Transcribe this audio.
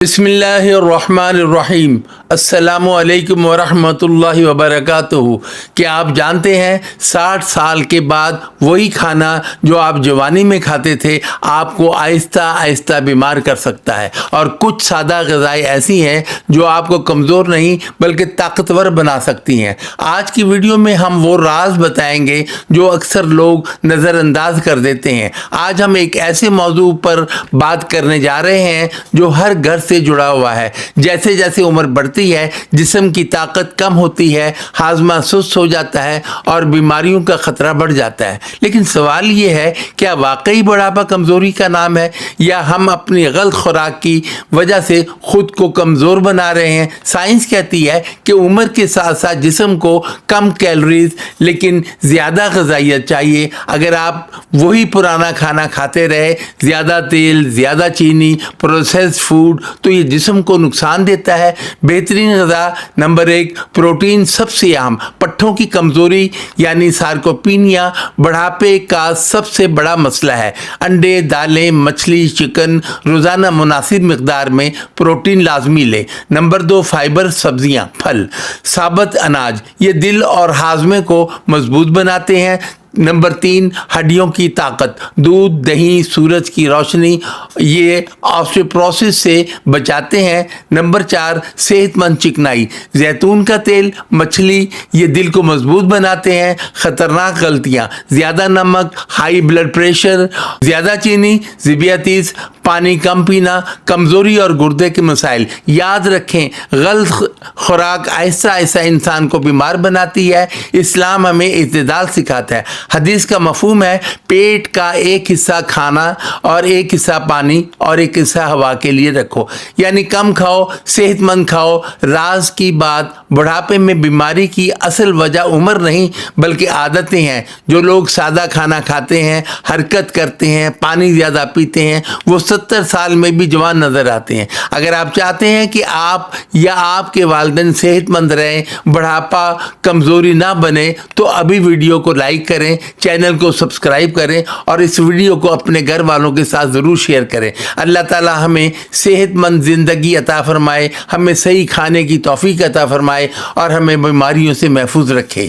बिस्मिल्लाहिर्रहमानिर्रहीम। अस्सलामु अलैकुम वरहमतुल्लाहि वबरकातुहू। क्या आप जानते हैं 60 साल के बाद वही खाना जो आप जवानी में खाते थे आपको आहिस्ता आहिस्ता बीमार कर सकता है। और कुछ सादा ग़िज़ाएँ ऐसी हैं जो आपको कमज़ोर नहीं बल्कि ताकतवर बना सकती हैं। आज की वीडियो में हम वो राज बताएंगे जो अक्सर लोग नज़रअंदाज कर देते हैं। आज हम एक ऐसे मौजू पर बात करने जा रहे हैं जो हर घर से जुड़ा हुआ है। जैसे जैसे उम्र बढ़ती है जिस्म की ताकत कम होती है, हाजमा सुस्त हो जाता है और बीमारियों का खतरा बढ़ जाता है। लेकिन सवाल ये है, क्या वाकई बुढ़ापा कमज़ोरी का नाम है या हम अपनी गलत खुराक की वजह से खुद को कमज़ोर बना रहे हैं? साइंस कहती है कि उम्र के साथ साथ जिस्म को कम कैलोरीज लेकिन ज़्यादा ग़िज़ाइयत चाहिए। अगर आप वही पुराना खाना खाते रहे, ज़्यादा तेल, ज़्यादा चीनी, प्रोसेस्ड फूड, तो ये जिस्म को नुकसान देता है। बेहतरीन ग़िज़ा नंबर 1 प्रोटीन। सबसे आम पट्ठों की कमज़ोरी यानी सार्कोपीनिया बुढ़ापे का सबसे बड़ा मसला है। अंडे, दालें, मछली, चिकन रोज़ाना मुनासिब मिक़दार में प्रोटीन लाजमी लें। नंबर 2 फाइबर, सब्जियां, फल, साबुत अनाज, ये दिल और हाजमे को मजबूत बनाते हैं। नंबर 3 हड्डियों की ताकत, दूध, दही, सूरज की रोशनी, ये ऑस्टियोपोरोसिस से बचाते हैं। नंबर 4 सेहतमंद चिकनाई, जैतून का तेल, मछली, ये दिल को मजबूत बनाते हैं। ख़तरनाक गलतियाँ, ज़्यादा नमक, हाई ब्लड प्रेशर, ज़्यादा चीनी, ज़ियातीस, पानी कम पीना, कमज़ोरी और गुर्दे के मसाइल। याद रखें, गलत खुराक आहिस्ता आहिस्ता इंसान को बीमार बनाती है। इस्लाम हमें इत्तेदाल सिखाता है। हदीस का मफहूम है, पेट का एक हिस्सा खाना और एक हिस्सा पानी और एक हिस्सा हवा के लिए रखो। यानी कम खाओ, सेहतमंद खाओ। राज की बात, बुढ़ापे में बीमारी की असल वजह उम्र नहीं बल्कि आदतें हैं। जो लोग सादा खाना खाते हैं, हरकत करते हैं, पानी ज़्यादा पीते हैं, वो 70 साल में भी जवान नज़र आते हैं। अगर आप चाहते हैं कि आप या आपके वालिदैन सेहतमंद रहें, बुढ़ापा कमज़ोरी ना बने, तो अभी वीडियो को लाइक करें, चैनल को सब्सक्राइब करें और इस वीडियो को अपने घर वालों के साथ ज़रूर शेयर करें। अल्लाह ताला हमें सेहतमंद ज़िंदगी अता फ़रमाए, हमें सही खाने की तौफ़ीक अता फ़रमाए और हमें बीमारियों से महफूज रखे।